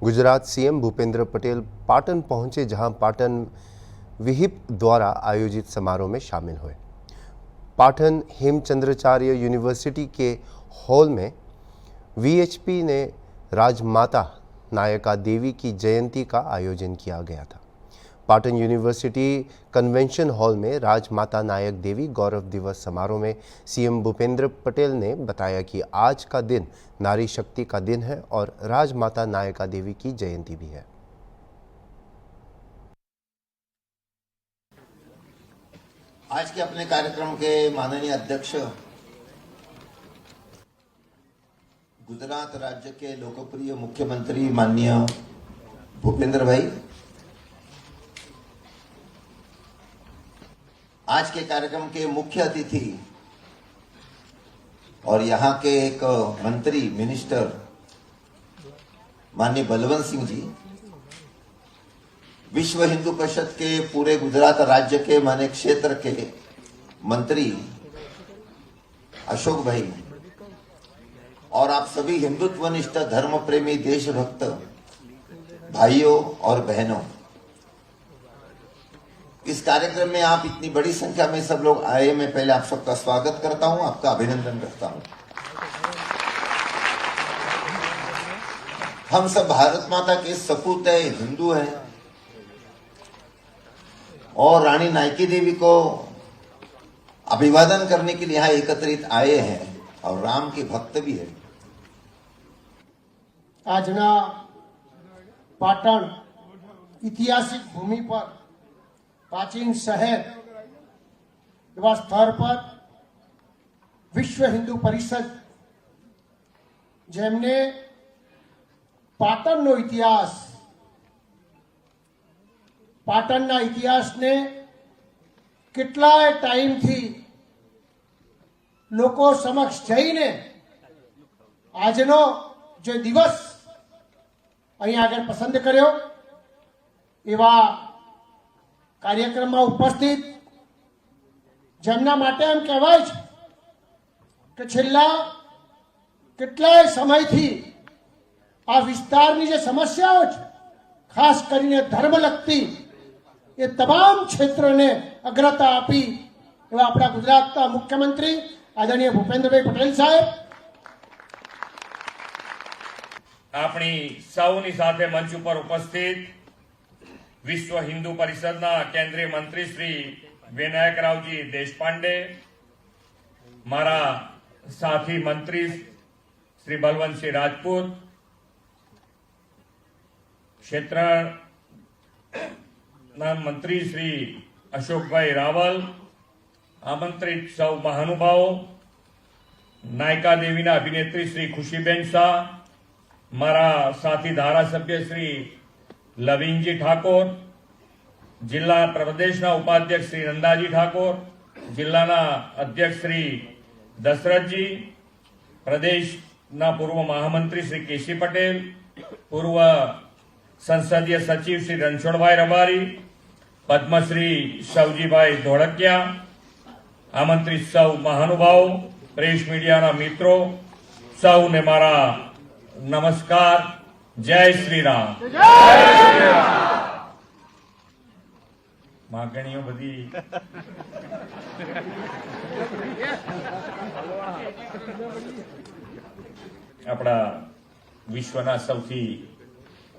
Gujarat CM Bhupendra Patel Patan पहुंचे, जहां पाटन विहिप द्वारा आयोजित समारोह में शामिल हुए। पाटन हेमचंद्राचार्य यूनिवर्सिटी के हॉल में वीएचपी ने राजमाता नायका देवी की जयंती का आयोजन किया गया था। पाटन यूनिवर्सिटी कन्वेंशन हॉल में राजमाता नायक देवी गौरव दिवस समारोह में सीएम भूपेंद्र पटेल ने बताया कि आज का दिन नारी शक्ति का दिन है और राजमाता नायका देवी की जयंती भी है। आज के अपने कार्यक्रम के माननीय अध्यक्ष, गुजरात राज्य के लोकप्रिय मुख्यमंत्री माननीय भूपेंद्र भाई, आज के कार्यक्रम के मुख्य अतिथि और यहाँ के एक मंत्री मिनिस्टर माननीय बलवंत सिंह जी, विश्व हिंदू परिषद के पूरे गुजरात राज्य के माने क्षेत्र के मंत्री अशोक भाई और आप सभी हिंदुत्वनिष्ठ धर्म प्रेमी देशभक्त भाइयों और बहनों, इस कार्यक्रम में आप इतनी बड़ी संख्या में सब लोग आए, मैं पहले आप सबका स्वागत करता हूं, आपका अभिनंदन करता हूं। हम सब भारत माता के सपूत है, हिंदू हैं और रानी नायकी देवी को अभिवादन करने के लिए यहाँ एकत्रित आए हैं और राम के भक्त भी है। आजना पाटण ऐतिहासिक भूमि पर प्राचीन शहर एवं स्थल पर विश्व हिंदू परिषद जेमने पाटणનો इतिहास, પાટણના ઇતિહાસને કેટલાય ટાઈમથી લોકો સમક્ષ જઈને આજનો જે દિવસ અહીં આગળ પસંદ કર્યો, એવા કાર્યક્રમમાં ઉપસ્થિત જેમના માટે એમ કહેવાય છે કે છેલ્લા કેટલાય સમયથી આ વિસ્તારની જે સમસ્યાઓ છે, ખાસ કરીને ધર્મ લગતી, એ તમામ ક્ષેત્રોને અગ્રતા આપી એવા આપણા ગુજરાતના મુખ્યમંત્રી આદરણીય ભૂપેન્દ્રભાઈ પટેલ સાહેબ, આપણી સૌની સાથે મંચ ઉપર ઉપસ્થિત વિશ્વ હિન્દુ પરિષદના કેન્દ્રીય મંત્રી શ્રી વિનાયકરાવજી દેશપાંડે, મારા સાથી મંત્રી શ્રી બલવંતસિંહ રાજપૂત, क्षेत्रना मंत्री श्री अशोकभाई रावल, आमंत्रित सौ महानुभावों, नायका देवीना अभिनेत्री श्री खुशीबेन शाह, मारा साथी धारासभ्य श्री लविंगजी ठाकोर, जिला प्रदेशना उपाध्यक्ष श्री नंदाजी ठाकोर, जिल्लाना अध्यक्ष श्री दशरथजी, प्रदेशना पूर्व महामंत्री श्री केसी पटेल, पूर्व संसदीय सचिव श्री रणछोड़भाई रबारी, पद्मश्री सवजीभाई धोड़किया, आमंत्रित सौ महानुभावों, प्रेस मीडिया मित्रों, सौ ने मारा नमस्कार। जय श्री राम। मागणियों बधी अपना विश्वना सौथी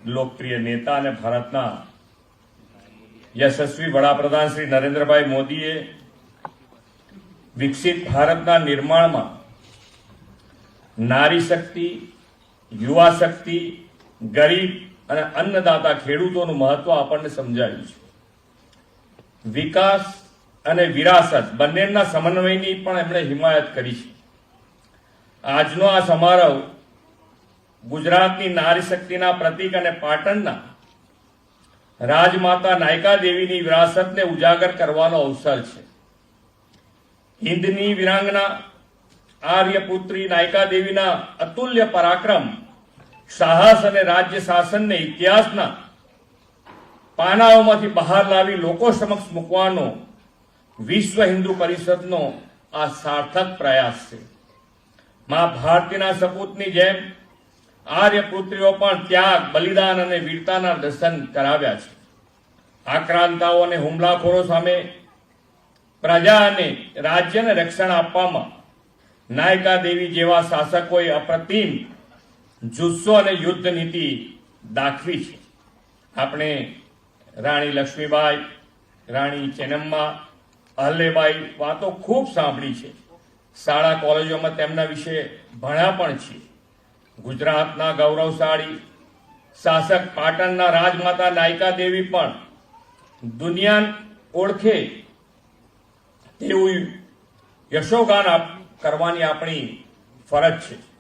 लोकप्रिय नेता અને ભારતના યશસ્વી વડાપ્રધાન શ્રી નરેન્દ્રભાઈ મોદીએ વિકસિત ભારતના નિર્માણમાં નારી શક્તિ, યુવા શક્તિ, ગરીબ અને અન્નદાતા ખેડૂતોનું મહત્વ આપણને સમજાવ્યું છે। વિકાસ અને વિરાસત બંનેના સમન્વયની પણ એમણે હિમાયત કરી છે। આજનો આ સમારોહ गुजरातनी नारी शक्तिना प्रतीक अने पाटणना राजमाता नायका देवीनी विरासतने उजागर करवानो अवसर छे। हिंदनी वीरांगना आर्यपुत्री नायका देवीना अतुल्य पराक्रम, साहस अने राज्य शासन ने इतिहासना पानाओमांथी बहार लावी लोको समक्ष मूकवानो विश्व हिंदू परिषदनो आ सार्थक प्रयास छे। मां भारतीना सपूतनी जेम આર્યપુત્રીઓ પણ ત્યાગ બલિદાન અને વીરતાના દર્શન કરાવ્યા છે. આક્રાંતાઓ અને હુમલાખોરો સામે પ્રજા અને રાજ્યને રક્ષણ આપવામાં નાયકા દેવી જેવા શાસકોએ અપ્રતિમ જુસ્સો અને યુદ્ધ નીતિ દાખવી છે. આપણે રાણી લક્ષ્મીબાઈ, રાણી ચેન્નમ્મા, અહલ્યાબાઈ વાતો ખૂબ સાંભળી છે. શાળા કોલેજોમાં તેમના વિશે ભણ્યા પણ છીએ. ગુજરાતના ગૌરવશાળી શાસક પાટણના રાજમાતા નાયકા દેવી પણ દુનિયા ઓળખે તેવું યશોગાન કરવાની આપણી ફરજ છે.